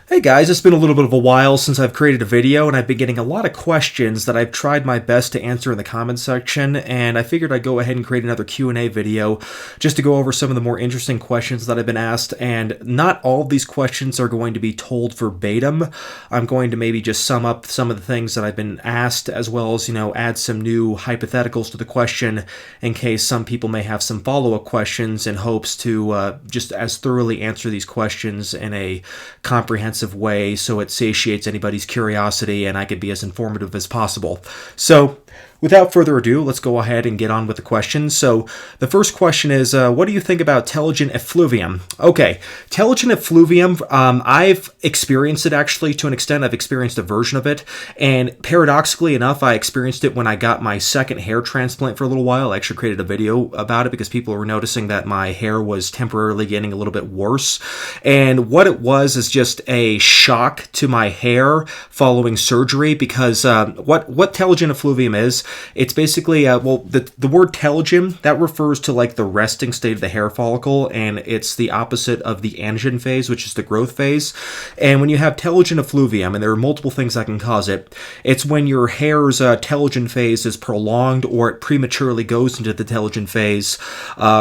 Hey guys, it's been a little bit of a while since I've created a video, and I've been getting a lot of questions that I've tried my best to answer in the comments section, and I figured I'd go ahead and create another Q&A video just to go over some of the more interesting questions that I've been asked. And not all of these questions are going to be told verbatim. I'm going to maybe just sum up some of the things that I've been asked, as well as, add some new hypotheticals to the question in case some people may have some follow-up questions, in hopes to just as thoroughly answer these questions in a comprehensive way so it satiates anybody's curiosity and I could be as informative as possible. So without further ado, let's go ahead and get on with the questions. So the first question is, what do you think about Telogen effluvium? Okay, Telogen effluvium, I've experienced it actually to an extent. I've experienced a version of it, and paradoxically enough, I experienced it when I got my second hair transplant for a little while. I actually created a video about it because people were noticing that my hair was temporarily getting a little bit worse. And what it was is just a shock to my hair following surgery, because what Telogen effluvium is, it's basically, the word telogen, that refers to like the resting state of the hair follicle, and it's the opposite of the anagen phase, which is the growth phase. And when you have telogen effluvium, and there are multiple things that can cause it, it's when your hair's telogen phase is prolonged, or it prematurely goes into the telogen phase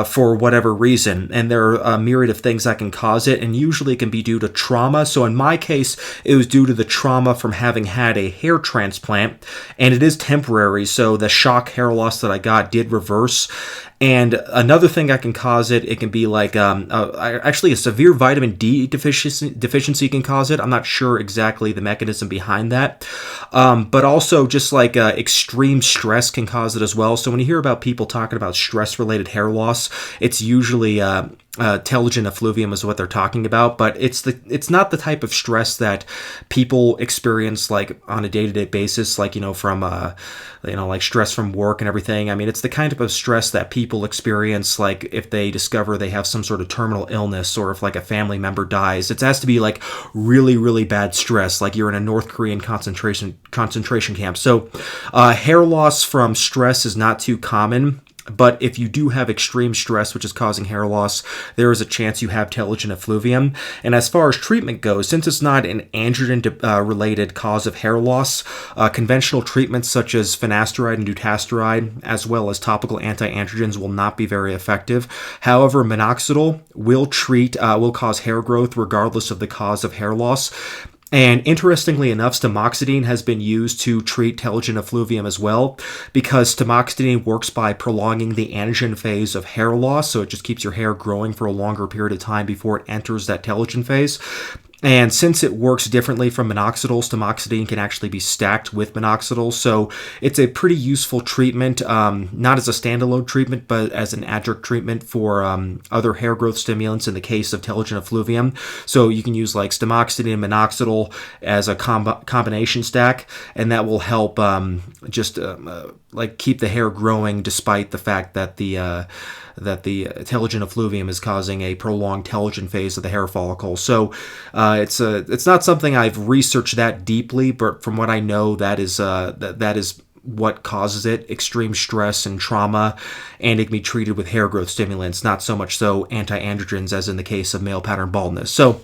for whatever reason. And there are a myriad of things that can cause it, and usually it can be due to trauma. So in my case, it was due to the trauma from having had a hair transplant, and it is temporary. So the shock hair loss that I got did reverse. And another thing that can cause it, it can be like actually a severe vitamin D deficiency can cause it. I'm not sure exactly the mechanism behind that. But also just like extreme stress can cause it as well. So when you hear about people talking about stress-related hair loss, it's usually telogen effluvium is what they're talking about, but it's not the type of stress that people experience like on a day-to-day basis, like from like stress from work and everything. I mean, it's the kind of stress that people experience like if they discover they have some sort of terminal illness, or if like a family member dies. It has to be like really, really bad stress, like you're in a North Korean concentration camp. So hair loss from stress is not too common. But if you do have extreme stress, which is causing hair loss, there is a chance you have telogen effluvium. And as far as treatment goes, since it's not an androgen-related cause of hair loss, conventional treatments such as finasteride and dutasteride, as well as topical anti-androgens, will not be very effective. However, minoxidil will cause hair growth regardless of the cause of hair loss. And interestingly enough, tamoxidine has been used to treat telogen effluvium as well, because tamoxidine works by prolonging the anagen phase of hair loss, so it just keeps your hair growing for a longer period of time before it enters that telogen phase. And since it works differently from minoxidil, tamoxidine can actually be stacked with minoxidil. So it's a pretty useful treatment, not as a standalone treatment, but as an adjunct treatment for other hair growth stimulants in the case of telogen effluvium. So you can use like tamoxidine and minoxidil as a combination stack, and that will help like keep the hair growing despite the fact that the telogen effluvium is causing a prolonged telogen phase of the hair follicle. So it's not something I've researched that deeply, but from what I know, that is what causes it: extreme stress and trauma, and it can be treated with hair growth stimulants, not so much so anti-androgens as in the case of male pattern baldness. So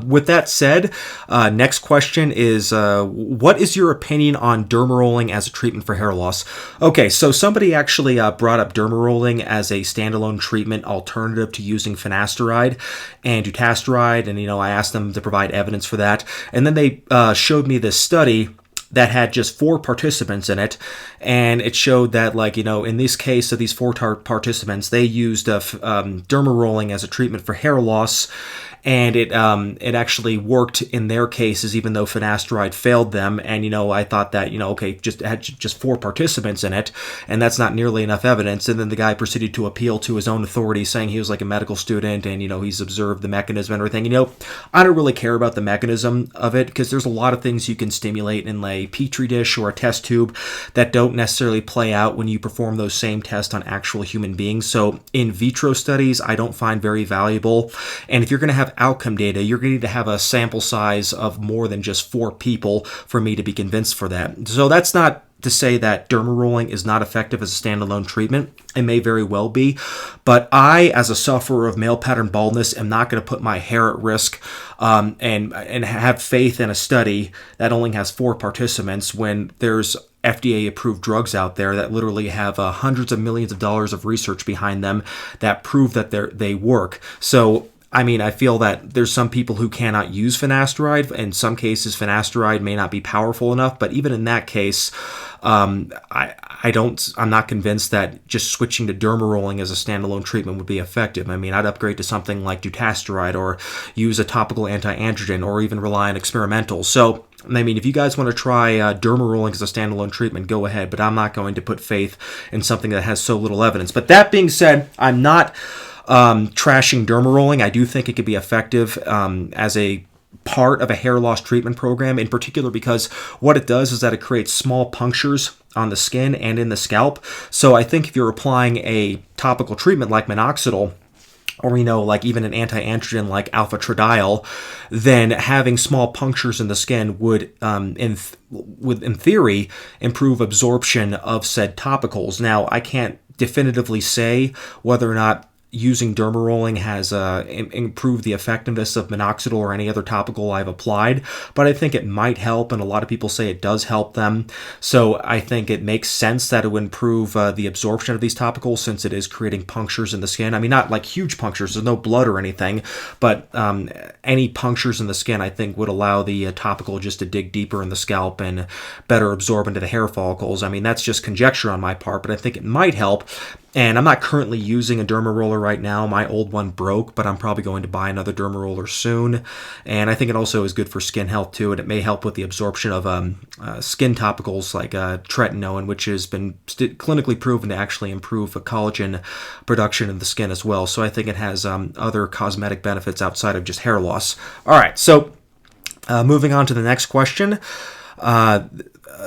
with that said, next question is, what is your opinion on dermarolling as a treatment for hair loss? Okay, so somebody actually brought up dermarolling as a standalone treatment alternative to using finasteride and dutasteride, and I asked them to provide evidence for that, and then they showed me this study that had just 4 participants in it, and it showed that, in this case of these 4 participants, they used dermarolling as a treatment for hair loss, and it actually worked in their cases, even though finasteride failed them. And I thought that had just 4 participants in it, and that's not nearly enough evidence. And then the guy proceeded to appeal to his own authority, saying he was like a medical student, and he's observed the mechanism and everything. I don't really care about the mechanism of it, because there's a lot of things you can stimulate in a petri dish or a test tube that don't necessarily play out when you perform those same tests on actual human beings. So in vitro studies, I don't find very valuable. And if you're going to have outcome data, you're going to need to have a sample size of more than just 4 people for me to be convinced for that. So that's not to say that dermarolling is not effective as a standalone treatment. It may very well be, but I, as a sufferer of male pattern baldness, am not going to put my hair at risk and have faith in a study that only has 4 participants when there's FDA-approved drugs out there that literally have hundreds of millions of dollars of research behind them that prove that they work. So I mean, I feel that there's some people who cannot use finasteride. In some cases, finasteride may not be powerful enough, but even in that case, I'm not convinced that just switching to dermarolling as a standalone treatment would be effective. I mean, I'd upgrade to something like dutasteride or use a topical anti-androgen or even rely on experimentals. So, I mean, if you guys want to try dermarolling as a standalone treatment, go ahead, but I'm not going to put faith in something that has so little evidence. But that being said, I'm not trashing dermarolling. I do think it could be effective as a part of a hair loss treatment program, in particular because what it does is that it creates small punctures on the skin and in the scalp. So I think if you're applying a topical treatment like minoxidil, or, like even an anti-androgen like alpha-triladiol, then having small punctures in the skin would, in theory, improve absorption of said topicals. Now, I can't definitively say whether or not using dermarolling has improved the effectiveness of minoxidil or any other topical I've applied, but I think it might help, and a lot of people say it does help them. So I think it makes sense that it would improve the absorption of these topicals since it is creating punctures in the skin. I mean, not like huge punctures, there's no blood or anything, but any punctures in the skin I think would allow the topical just to dig deeper in the scalp and better absorb into the hair follicles. I mean, that's just conjecture on my part, but I think it might help. And I'm not currently using a dermaroller right now. My old one broke, but I'm probably going to buy another dermaroller soon. And I think it also is good for skin health too, and it may help with the absorption of skin topicals like tretinoin, which has been clinically proven to actually improve collagen production in the skin as well. So I think it has other cosmetic benefits outside of just hair loss. All right, so moving on to the next question.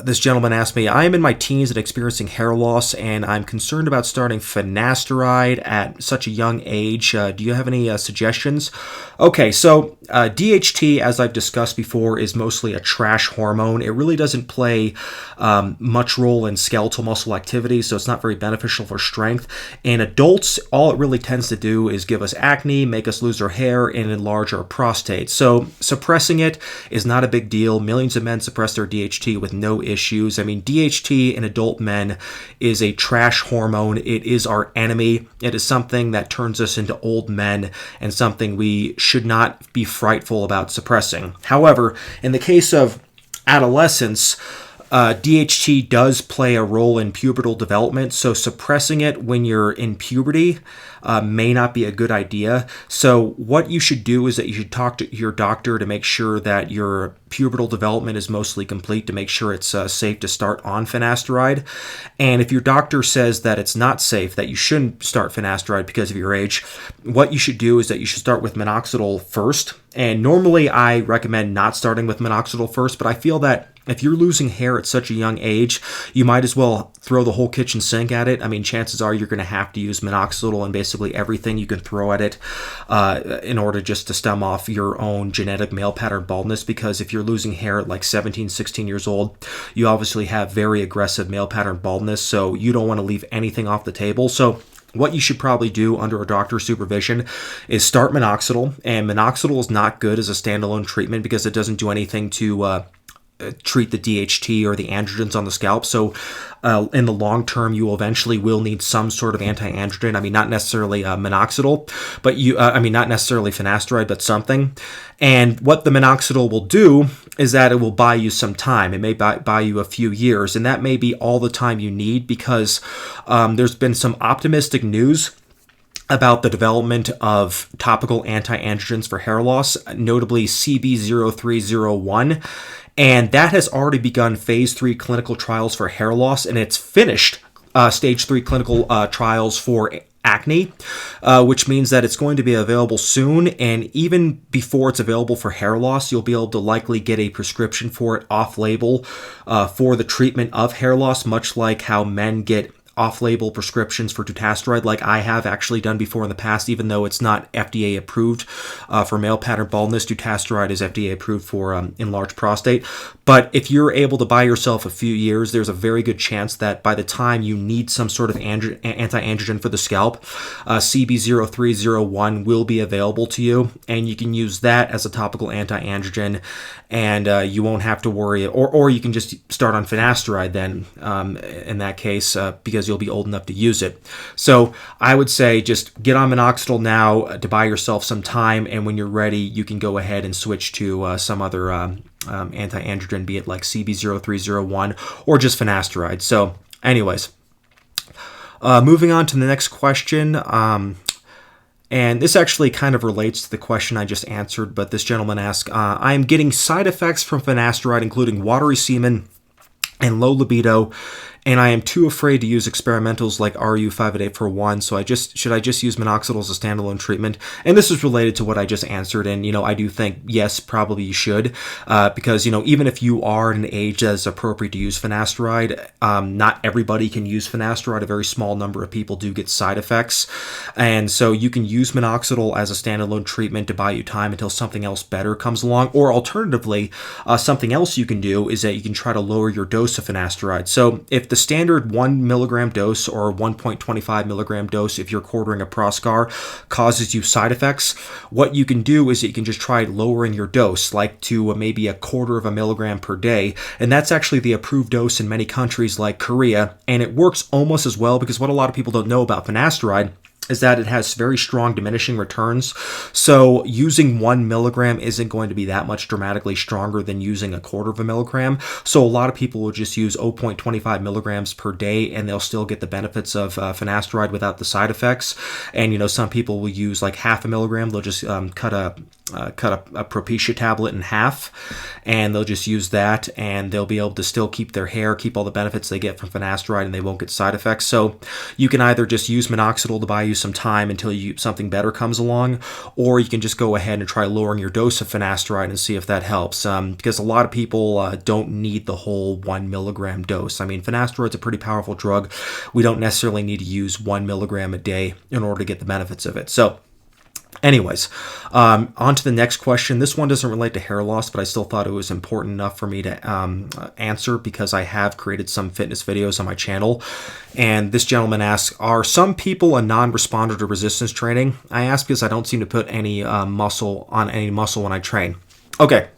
This gentleman asked me, I am in my teens and experiencing hair loss, and I'm concerned about starting finasteride at such a young age. Do you have any suggestions? Okay, so DHT, as I've discussed before, is mostly a trash hormone. It really doesn't play much role in skeletal muscle activity, so it's not very beneficial for strength. In adults, all it really tends to do is give us acne, make us lose our hair, and enlarge our prostate. So suppressing it is not a big deal. Millions of men suppress their DHT with no issues. I mean, DHT in adult men is a trash hormone. It is our enemy. It is something that turns us into old men and something we should not be frightful about suppressing. However, in the case of adolescence, DHT does play a role in pubertal development, so suppressing it when you're in puberty may not be a good idea. So what you should do is that you should talk to your doctor to make sure that your pubertal development is mostly complete, to make sure it's safe to start on finasteride. And if your doctor says that it's not safe, that you shouldn't start finasteride because of your age, what you should do is that you should start with minoxidil first. And normally I recommend not starting with minoxidil first, but I feel that if you're losing hair at such a young age, you might as well throw the whole kitchen sink at it. I mean, chances are you're going to have to use minoxidil and basically everything you can throw at it in order just to stem off your own genetic male pattern baldness, because if you're losing hair at like 17, 16 years old, you obviously have very aggressive male pattern baldness, so you don't want to leave anything off the table. So what you should probably do under a doctor's supervision is start minoxidil, and minoxidil is not good as a standalone treatment because it doesn't do anything to treat the DHT or the androgens on the scalp. So in the long term, you eventually will need some sort of anti-androgen. I mean, not necessarily minoxidil, but not necessarily finasteride, but something. And what the minoxidil will do is that it will buy you some time. It may buy you a few years, and that may be all the time you need, because there's been some optimistic news about the development of topical anti-androgens for hair loss, notably CB0301. And that has already begun phase 3 clinical trials for hair loss, and it's finished stage 3 clinical trials for acne, which means that it's going to be available soon. And even before it's available for hair loss, you'll be able to likely get a prescription for it off-label for the treatment of hair loss, much like how men get off-label prescriptions for dutasteride, like I have actually done before in the past, even though it's not FDA approved for male pattern baldness. Dutasteride is FDA approved for enlarged prostate. But if you're able to buy yourself a few years, there's a very good chance that by the time you need some sort of anti-androgen for the scalp, CB0301 will be available to you, and you can use that as a topical anti-androgen, and you won't have to worry, or you can just start on finasteride then in that case, because you'll be old enough to use it. So I would say just get on minoxidil now to buy yourself some time, and when you're ready, you can go ahead and switch to some other anti-androgen, be it like CB0301 or just finasteride. So anyways, moving on to the next question. And this actually kind of relates to the question I just answered, but this gentleman asked, I am getting side effects from finasteride, including watery semen and low libido, and I am too afraid to use experimentals like RU58841, so should I just use minoxidil as a standalone treatment? And this is related to what I just answered, and, I do think, yes, probably you should, because, even if you are at an age that is appropriate to use finasteride, not everybody can use finasteride. A very small number of people do get side effects, and so you can use minoxidil as a standalone treatment to buy you time until something else better comes along, or alternatively, something else you can do is that you can try to lower your dose of finasteride. So if the standard 1 milligram dose or 1.25 milligram dose, if you're quartering a Proscar, causes you side effects, what you can do is that you can just try lowering your dose, like to maybe a quarter of a milligram per day. And that's actually the approved dose in many countries like Korea. And it works almost as well, because what a lot of people don't know about finasteride is that it has very strong diminishing returns. So using 1 milligram isn't going to be that much dramatically stronger than using a quarter of a milligram. So a lot of people will just use 0.25 milligrams per day, and they'll still get the benefits of finasteride without the side effects. And, some people will use like half a milligram. They'll just cut a Propecia tablet in half, and they'll just use that, and they'll be able to still keep their hair, keep all the benefits they get from finasteride, and they won't get side effects. So you can either just use minoxidil to buy you some time until something better comes along, or you can just go ahead and try lowering your dose of finasteride and see if that helps, because a lot of people don't need the whole 1 milligram dose. I mean, finasteride's a pretty powerful drug. We don't necessarily need to use 1 milligram a day in order to get the benefits of it. So anyways, on to the next question. This one doesn't relate to hair loss, but I still thought it was important enough for me to answer, because I have created some fitness videos on my channel. And this gentleman asks, are some people a non-responder to resistance training? I ask because I don't seem to put any muscle on any muscle when I train. Okay.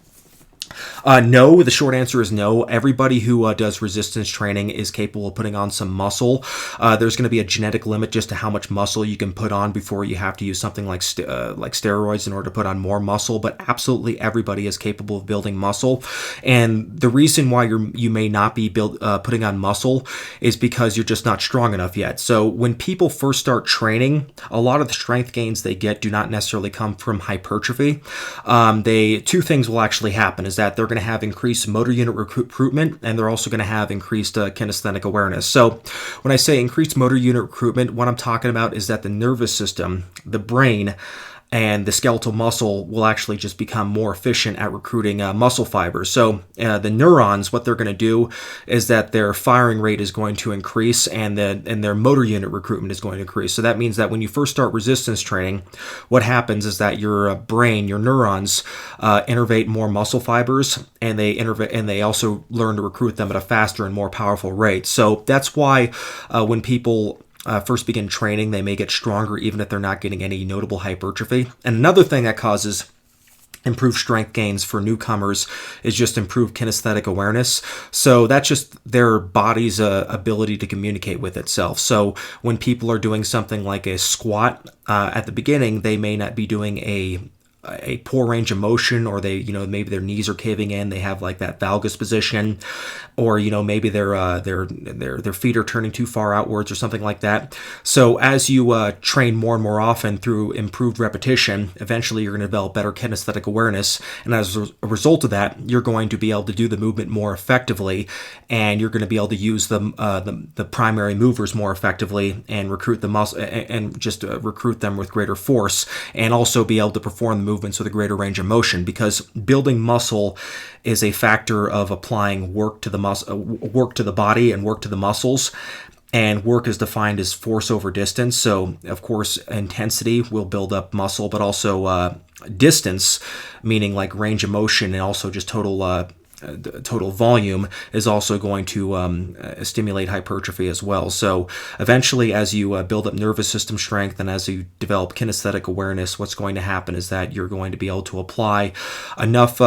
No, the short answer is no. Everybody who does resistance training is capable of putting on some muscle. There's going to be a genetic limit just to how much muscle you can put on before you have to use something like steroids in order to put on more muscle. But absolutely everybody is capable of building muscle. And the reason why you may not be putting on muscle is because you're just not strong enough yet. So when people first start training, a lot of the strength gains they get do not necessarily come from hypertrophy. Two things will actually happen, is that they're going to have increased motor unit recruitment, and they're also going to have increased kinesthetic awareness. So when I say increased motor unit recruitment, what I'm talking about is that the nervous system, the brain, and the skeletal muscle will actually just become more efficient at recruiting muscle fibers. So the neurons, what they're going to do is that their firing rate is going to increase, and their motor unit recruitment is going to increase. So that means that when you first start resistance training, what happens is that your brain, your neurons, innervate more muscle fibers, and they also learn to recruit them at a faster and more powerful rate. So that's why when people first begin training, they may get stronger even if they're not getting any notable hypertrophy. And another thing that causes improved strength gains for newcomers is just improved kinesthetic awareness. So that's just their body's ability to communicate with itself. So when people are doing something like a squat at the beginning, they may not be doing a poor range of motion, or they, maybe their knees are caving in, they have like that valgus position, or, maybe their feet are turning too far outwards or something like that. So as you train more and more often through improved repetition, eventually you're going to develop better kinesthetic awareness. And as a result of that, you're going to be able to do the movement more effectively, and you're going to be able to use the primary movers more effectively and recruit the muscle and just recruit them with greater force, and also be able to perform the movements with a greater range of motion, because building muscle is a factor of applying work to the body and work to the muscles. And work is defined as force over distance. So, of course, intensity will build up muscle, but also distance, meaning like range of motion, and also just total volume is also going to stimulate hypertrophy as well. So eventually, as you build up nervous system strength and as you develop kinesthetic awareness, what's going to happen is that you're going to be able to apply enough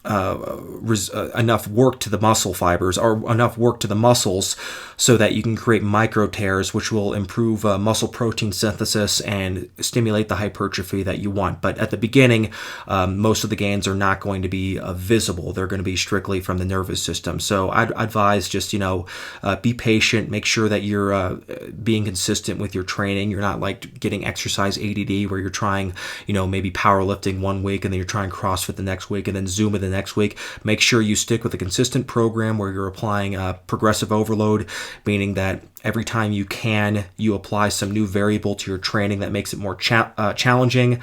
enough work to the muscle fibers, or enough work to the muscles, so that you can create micro tears, which will improve muscle protein synthesis and stimulate the hypertrophy that you want. But at the beginning, most of the gains are not going to be visible. They're going to be strictly from the nervous system. So I'd advise just, be patient, make sure that you're being consistent with your training. You're not like getting exercise ADD where you're trying, maybe powerlifting one week and then you're trying CrossFit the next week and then Zumba the next week. Make sure you stick with a consistent program where you're applying progressive overload, meaning that every time you apply some new variable to your training that makes it more challenging,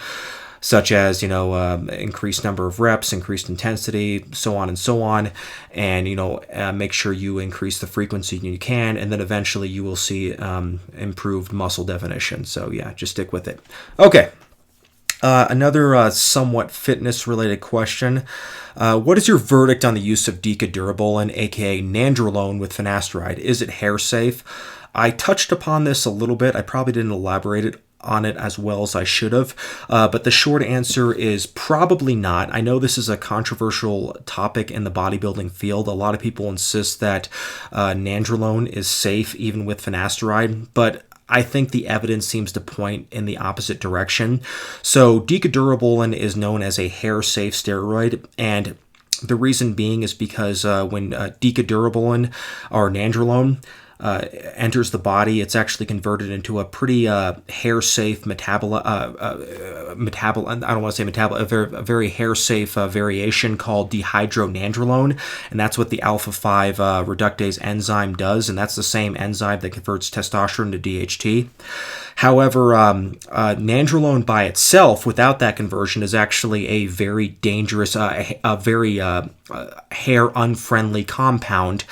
such as increased number of reps, increased intensity, so on and so on, and make sure you increase the frequency you can, and then eventually you will see improved muscle definition. So yeah, just stick with it. Okay. Another somewhat fitness-related question. What is your verdict on the use of decadurabolin, aka nandrolone, with finasteride? Is it hair safe? I touched upon this a little bit. I probably didn't elaborate on it as well as I should have, but the short answer is probably not. I know this is a controversial topic in the bodybuilding field. A lot of people insist that nandrolone is safe even with finasteride, but I think the evidence seems to point in the opposite direction. So decadurabolin is known as a hair-safe steroid, and the reason being is because when decadurabolin or nandrolone enters the body, it's actually converted into a pretty hair-safe a very hair-safe variation called dehydronandrolone, and that's what the alpha-5 reductase enzyme does, and that's the same enzyme that converts testosterone to DHT. However, nandrolone by itself, without that conversion, is actually a very dangerous, very hair-unfriendly compound.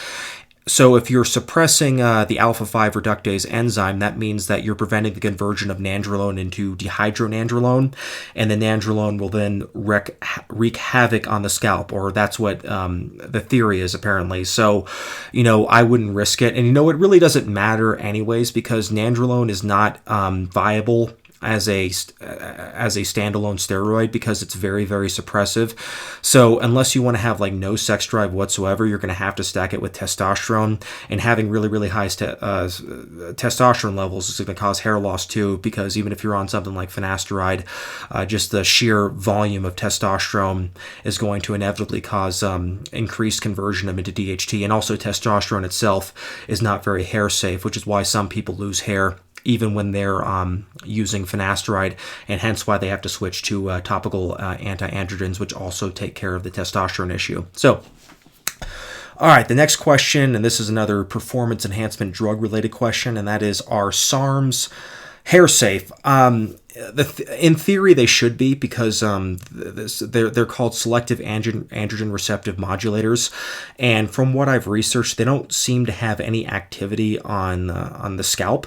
So if you're suppressing the alpha-5 reductase enzyme, that means that you're preventing the conversion of nandrolone into dehydronandrolone, and the nandrolone will then wreak havoc on the scalp, or that's what the theory is apparently. So, I wouldn't risk it. And it really doesn't matter anyways, because nandrolone is not viable as a standalone steroid because it's very, very suppressive. So unless you want to have like no sex drive whatsoever, you're going to have to stack it with testosterone, and having really, really high testosterone levels is going to cause hair loss too, because even if you're on something like finasteride, just the sheer volume of testosterone is going to inevitably cause increased conversion into DHT, and also testosterone itself is not very hair safe, which is why some people lose hair even when they're using finasteride, and hence why they have to switch to topical anti-androgens, which also take care of the testosterone issue. So, all right, the next question, and this is another performance enhancement drug-related question, and that is, are SARMs hair safe? In theory, they should be, because they're called selective androgen receptive modulators, and from what I've researched, they don't seem to have any activity on the scalp.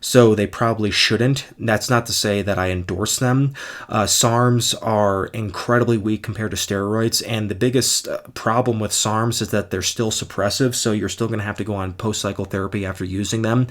So they probably shouldn't. That's not to say that I endorse them. SARMs are incredibly weak compared to steroids, and the biggest problem with SARMs is that they're still suppressive, so you're still going to have to go on post-cycle therapy after using them.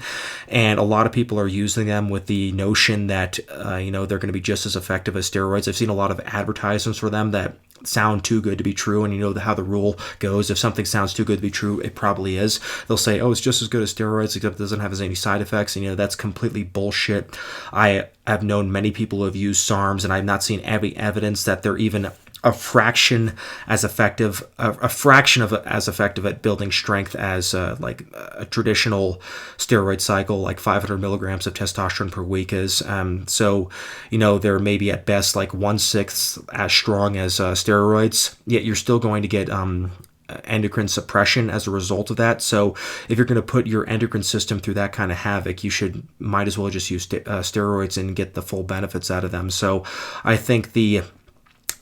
And a lot of people are using them with the notion that they're going to be just as effective as steroids. I've seen a lot of advertisements for them that sound too good to be true, and how the rule goes. If something sounds too good to be true, it probably is. They'll say, oh, it's just as good as steroids, except it doesn't have any side effects, and that's completely bullshit. I have known many people who have used SARMs, and I've not seen any evidence that they're even a fraction as effective at building strength as like a traditional steroid cycle, like 500 milligrams of testosterone per week is. So they're maybe at best like 1/6 as strong as steroids, yet you're still going to get endocrine suppression as a result of that. So if you're going to put your endocrine system through that kind of havoc, might as well just use steroids and get the full benefits out of them. So I think the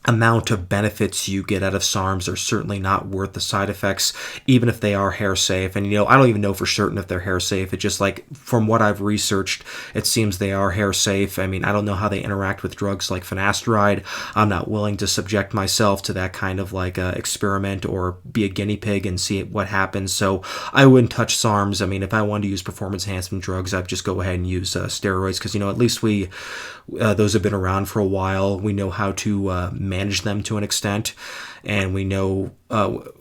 amount of benefits you get out of SARMs are certainly not worth the side effects, even if they are hair safe. And, I don't even know for certain if they're hair safe. It's just like, from what I've researched, it seems they are hair safe. I mean, I don't know how they interact with drugs like finasteride. I'm not willing to subject myself to that kind of like experiment or be a guinea pig and see what happens. So I wouldn't touch SARMs. I mean, if I wanted to use performance enhancement drugs, I'd just go ahead and use steroids, because, at least those have been around for a while. We know how to manage them to an extent, and we know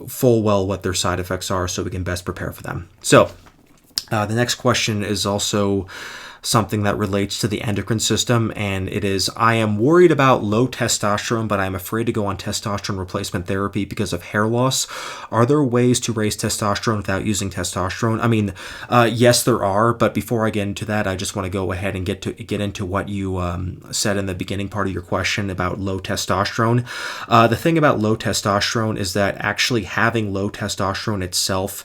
full well what their side effects are, so we can best prepare for them. So the next question is also something that relates to the endocrine system, and it is, I am worried about low testosterone, but I'm afraid to go on testosterone replacement therapy because of hair loss. Are there ways to raise testosterone without using testosterone? I mean, yes, there are, but before I get into that, I just want to go ahead and get into what you said in the beginning part of your question about low testosterone. The thing about low testosterone is that actually having low testosterone itself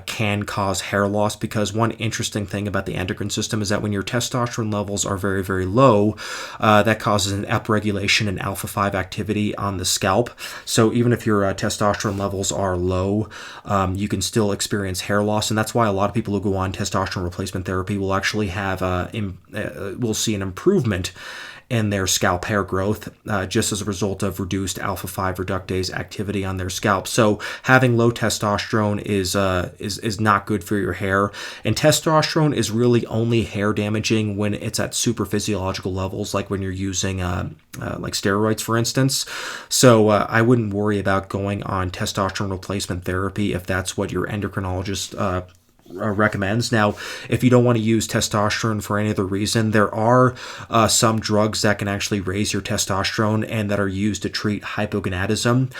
can cause hair loss, because one interesting thing about the endocrine system is that when your testosterone levels are very, very low, that causes an upregulation in alpha-5 activity on the scalp. So even if your testosterone levels are low, you can still experience hair loss, and that's why a lot of people who go on testosterone replacement therapy will actually have will see an improvement in their scalp hair growth, just as a result of reduced alpha-5 reductase activity on their scalp. So having low testosterone is not good for your hair, and testosterone is really only hair damaging when it's at super physiological levels, like when you're using like steroids, for instance. So I wouldn't worry about going on testosterone replacement therapy if that's what your endocrinologist recommends. Now, if you don't want to use testosterone for any other reason, there are some drugs that can actually raise your testosterone and that are used to treat hypogonadism.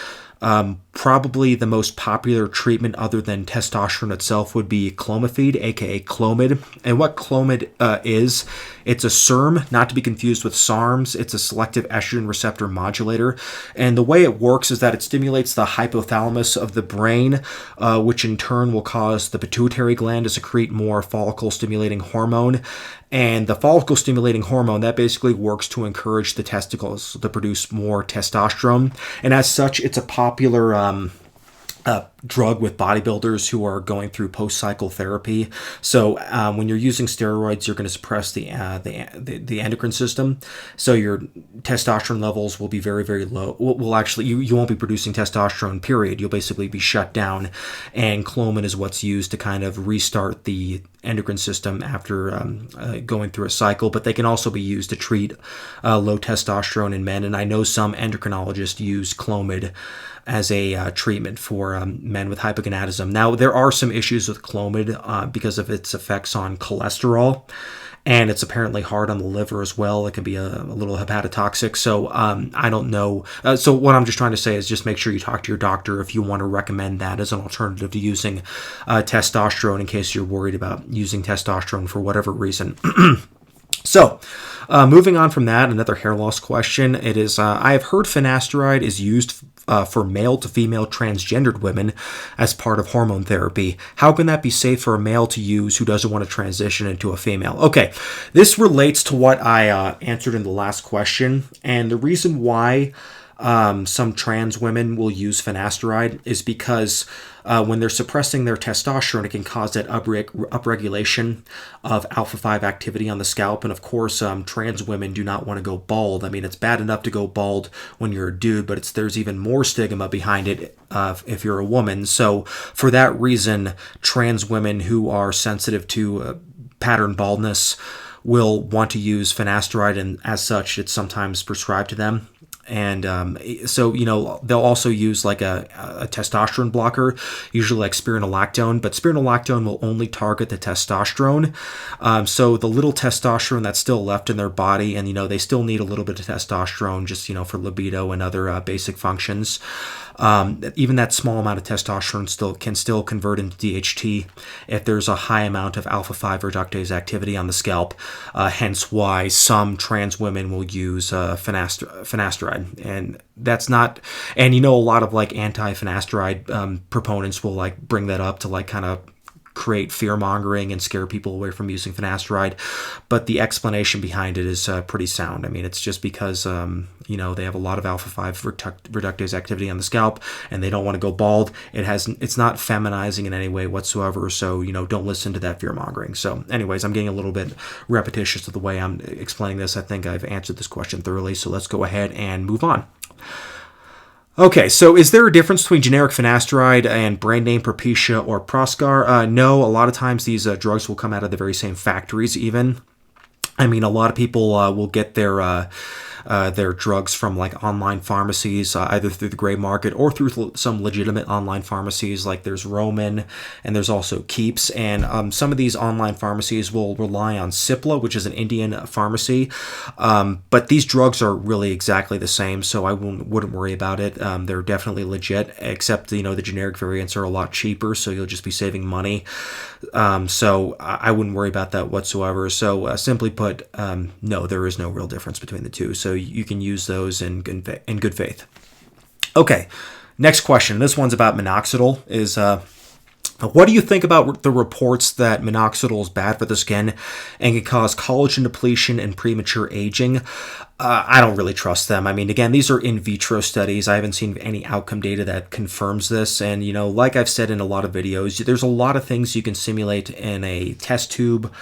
Probably the most popular treatment other than testosterone itself would be Clomifene, aka Clomid. And what Clomid is, it's a SERM, not to be confused with SARMs. It's a selective estrogen receptor modulator. And the way it works is that it stimulates the hypothalamus of the brain, which in turn will cause the pituitary gland to secrete more follicle-stimulating hormone. And the follicle-stimulating hormone, that basically works to encourage the testicles to produce more testosterone. And as such, it's a popular drug with bodybuilders who are going through post-cycle therapy. So when you're using steroids, you're going to suppress the endocrine system. So your testosterone levels will be very, very low. Well, actually, you won't be producing testosterone, period. You'll basically be shut down. And Clomid is what's used to kind of restart the endocrine system after going through a cycle. But they can also be used to treat low testosterone in men. And I know some endocrinologists use Clomid as a treatment for men with hypogonadism. Now, there are some issues with Clomid because of its effects on cholesterol, and it's apparently hard on the liver as well. It can be a little hepatotoxic. So I don't know. So what I'm just trying to say is just make sure you talk to your doctor if you want to recommend that as an alternative to using testosterone, in case you're worried about using testosterone for whatever reason. So, moving on from that, another hair loss question. It is, I have heard finasteride is used for male to female transgendered women as part of hormone therapy. How can that be safe for a male to use who doesn't want to transition into a female? Okay, this relates to what I answered in the last question, and the reason why some trans women will use finasteride is because when they're suppressing their testosterone, it can cause that upregulation of alpha-5 activity on the scalp. And of course, trans women do not want to go bald. I mean, it's bad enough to go bald when you're a dude, but there's even more stigma behind it if you're a woman. So for that reason, trans women who are sensitive to pattern baldness will want to use finasteride, and as such, it's sometimes prescribed to them. And so, they'll also use like a testosterone blocker, usually like spironolactone, but spironolactone will only target the testosterone. So the little testosterone that's still left in their body, and, they still need a little bit of testosterone just, for libido and other basic functions. Even that small amount of testosterone can still convert into DHT if there's a high amount of alpha-5 reductase activity on the scalp. Hence why some trans women will use finasteride. And that's not, and a lot of like anti-finasteride proponents will like bring that up to like kind of create fear-mongering and scare people away from using finasteride, but the explanation behind it is pretty sound. I mean, it's just because they have a lot of alpha-5 reductase activity on the scalp, and they don't want to go bald. It's not feminizing in any way whatsoever, so don't listen to that fear-mongering. So anyways, I'm getting a little bit repetitious to the way I'm explaining this. I think I've answered this question thoroughly, so let's go ahead and move on. Okay, so is there a difference between generic finasteride and brand name Propecia or Proscar? No, a lot of times these drugs will come out of the very same factories even. I mean, a lot of people will get their drugs from like online pharmacies, either through the gray market or through some legitimate online pharmacies. Like there's Roman and there's also Keeps, and some of these online pharmacies will rely on Cipla, which is an Indian pharmacy, but these drugs are really exactly the same, so I wouldn't worry about it. They're definitely legit, except the generic variants are a lot cheaper, so you'll just be saving money. So I wouldn't worry about that whatsoever. So simply put, no, there is no real difference between the two. So you can use those in good faith. Okay, next question. This one's about minoxidil. What do you think about the reports that minoxidil is bad for the skin and can cause collagen depletion and premature aging? I don't really trust them. I mean, again, these are in vitro studies. I haven't seen any outcome data that confirms this. And, like I've said in a lot of videos, there's a lot of things you can simulate in a test tube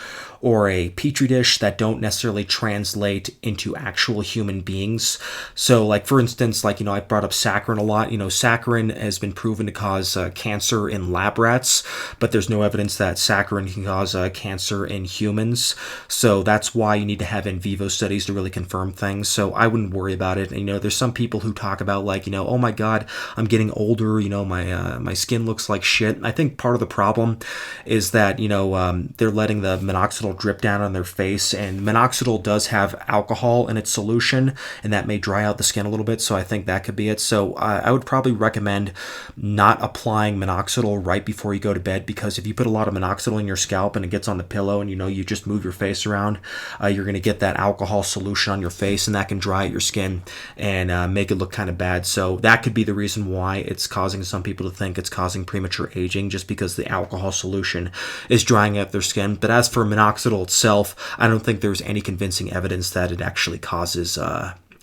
or a petri dish that don't necessarily translate into actual human beings. So, like, for instance, I brought up saccharin a lot. Saccharin has been proven to cause cancer in lab rats, but there's no evidence that saccharin can cause cancer in humans. So that's why you need to have in vivo studies to really confirm things. So I wouldn't worry about it. There's some people who talk about oh my God, I'm getting older. My skin looks like shit. I think part of the problem is that they're letting the minoxidil drip down on their face, and minoxidil does have alcohol in its solution, and that may dry out the skin a little bit. So I think that could be it. So I would probably recommend not applying minoxidil right before you go to bed, because if you put a lot of minoxidil in your scalp and it gets on the pillow and you just move your face around, you're going to get that alcohol solution on your face, and that can dry out your skin and make it look kind of bad. So that could be the reason why it's causing some people to think it's causing premature aging, just because the alcohol solution is drying out their skin. But as for minoxidil itself, I don't think there's any convincing evidence that it actually causes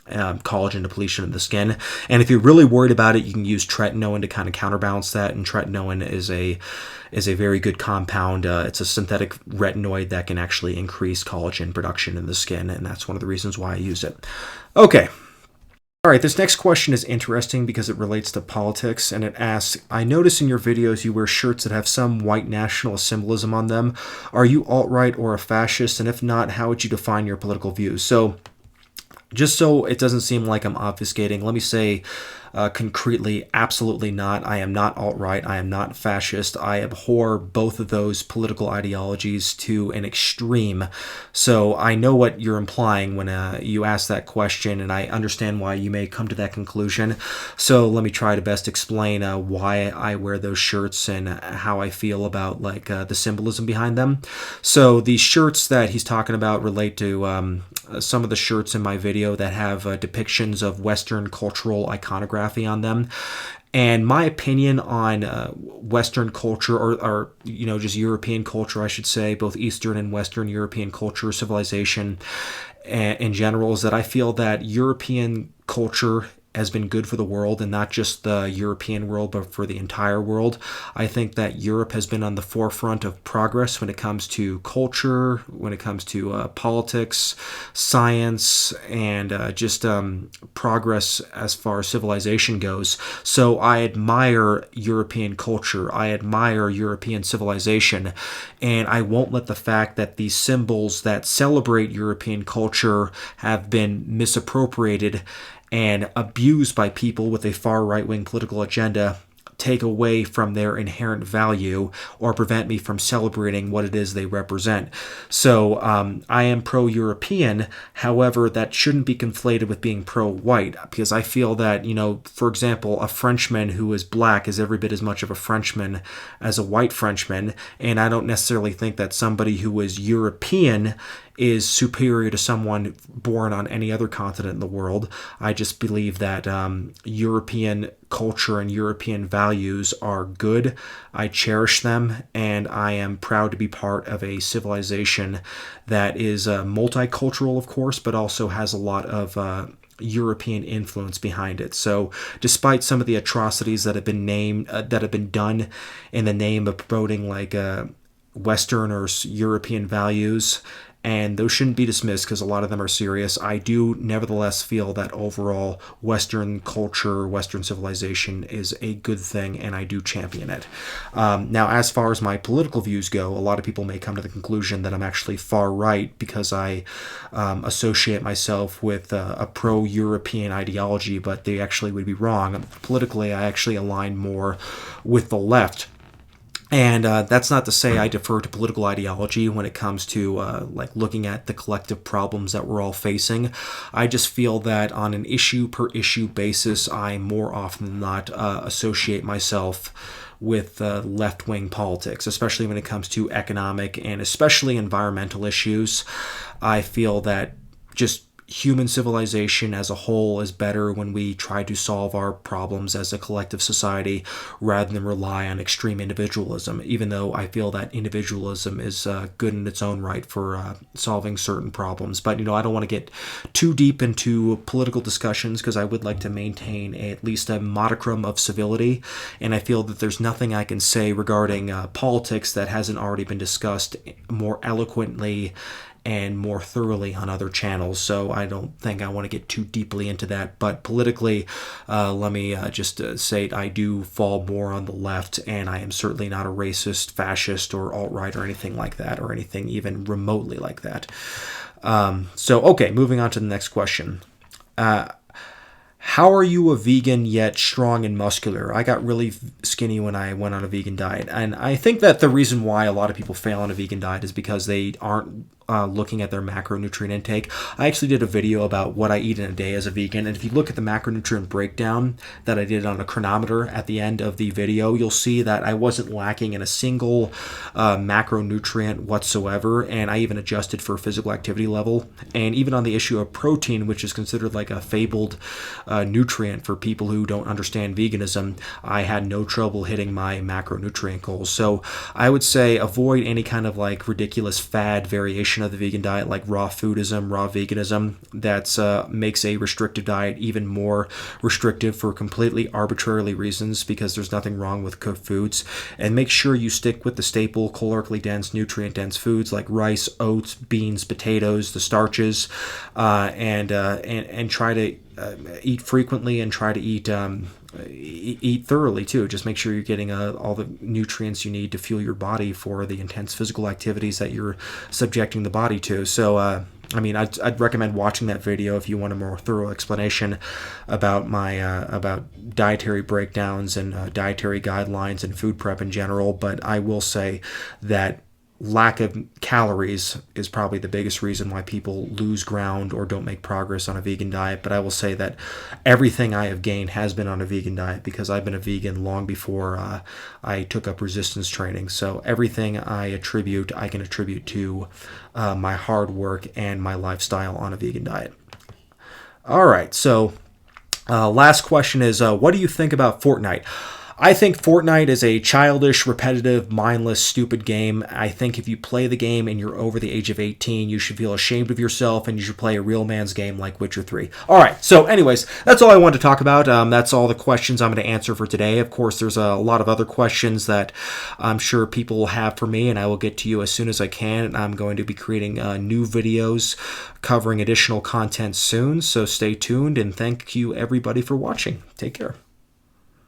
collagen depletion in the skin. And if you're really worried about it, you can use tretinoin to kind of counterbalance that. And tretinoin is a very good compound. It's a synthetic retinoid that can actually increase collagen production in the skin, and that's one of the reasons why I use it. Okay. All right, this next question is interesting because it relates to politics, and it asks, I notice in your videos you wear shirts that have some white nationalist symbolism on them. Are you alt-right or a fascist? And if not, how would you define your political views? So just so it doesn't seem like I'm obfuscating, let me say concretely, absolutely not. I am not alt-right. I am not fascist. I abhor both of those political ideologies to an extreme. So I know what you're implying when you ask that question, and I understand why you may come to that conclusion. So let me try to best explain why I wear those shirts and how I feel about the symbolism behind them. So the shirts that he's talking about relate to some of the shirts in my video that have depictions of Western cultural iconography on them. And my opinion on Western culture, or just European culture, I should say, both Eastern and Western European culture, civilization in general, is that I feel that European culture has been good for the world, and not just the European world, but for the entire world. I think that Europe has been on the forefront of progress when it comes to culture, when it comes to politics, science, and just progress as far as civilization goes. So I admire European culture. I admire European civilization, and I won't let the fact that these symbols that celebrate European culture have been misappropriated and abused by people with a far right-wing political agenda take away from their inherent value or prevent me from celebrating what it is they represent. So I am pro-European. However, that shouldn't be conflated with being pro-white, because I feel that, for example, a Frenchman who is black is every bit as much of a Frenchman as a white Frenchman, and I don't necessarily think that somebody who is European is superior to someone born on any other continent in the world. I just believe that European culture and European values are good. I cherish them, and I am proud to be part of a civilization that is multicultural, of course, but also has a lot of European influence behind it. So, despite some of the atrocities that have been done in the name of promoting like Western or European values, and those shouldn't be dismissed because a lot of them are serious, I do nevertheless feel that overall Western culture, Western civilization is a good thing, and I do champion it. Now, as far as my political views go, a lot of people may come to the conclusion that I'm actually far right because I associate myself with a pro-European ideology, but they actually would be wrong. Politically, I actually align more with the left. And that's not to say I defer to political ideology when it comes to like looking at the collective problems that we're all facing. I just feel that on an issue per issue basis, I more often than not associate myself with left-wing politics, especially when it comes to economic and especially environmental issues. I feel that just human civilization as a whole is better when we try to solve our problems as a collective society rather than rely on extreme individualism, even though I feel that individualism is good in its own right for solving certain problems. But, I don't want to get too deep into political discussions because I would like to maintain at least a modicum of civility, and I feel that there's nothing I can say regarding politics that hasn't already been discussed more eloquently and more thoroughly on other channels, so I don't think I want to get too deeply into that. But politically, let me just say I do fall more on the left, and I am certainly not a racist, fascist, or alt-right or anything like that, or anything even remotely like that. Okay, moving on to the next question. How are you a vegan yet strong and muscular? I got really skinny when I went on a vegan diet, and I think that the reason why a lot of people fail on a vegan diet is because they aren't looking at their macronutrient intake. I actually did a video about what I eat in a day as a vegan, and if you look at the macronutrient breakdown that I did on a chronometer at the end of the video, you'll see that I wasn't lacking in a single macronutrient whatsoever, and I even adjusted for physical activity level. And even on the issue of protein, which is considered like a fabled nutrient for people who don't understand veganism, I had no trouble hitting my macronutrient goals. So I would say avoid any kind of like ridiculous fad variation of the vegan diet, like raw foodism, raw veganism, that makes a restrictive diet even more restrictive for completely arbitrarily reasons, because there's nothing wrong with cooked foods. And make sure you stick with the staple calorically dense, nutrient dense foods like rice, oats, beans, potatoes, the starches, and try to eat frequently and try to eat thoroughly too. Just make sure you're getting all the nutrients you need to fuel your body for the intense physical activities that you're subjecting the body to. So I'd recommend watching that video if you want a more thorough explanation about my about dietary breakdowns and dietary guidelines and food prep in general. But I will say that lack of calories is probably the biggest reason why people lose ground or don't make progress on a vegan diet. But I will say that everything I have gained has been on a vegan diet, because I've been a vegan long before I took up resistance training. So everything I can attribute to my hard work and my lifestyle on a vegan diet. All right, so last question is, what do you think about Fortnite? I think Fortnite is a childish, repetitive, mindless, stupid game. I think if you play the game and you're over the age of 18, you should feel ashamed of yourself and you should play a real man's game like Witcher 3. All right, so anyways, that's all I wanted to talk about. That's all the questions I'm going to answer for today. Of course, there's a lot of other questions that I'm sure people will have for me, and I will get to you as soon as I can. I'm going to be creating new videos covering additional content soon, so stay tuned, and thank you everybody for watching. Take care.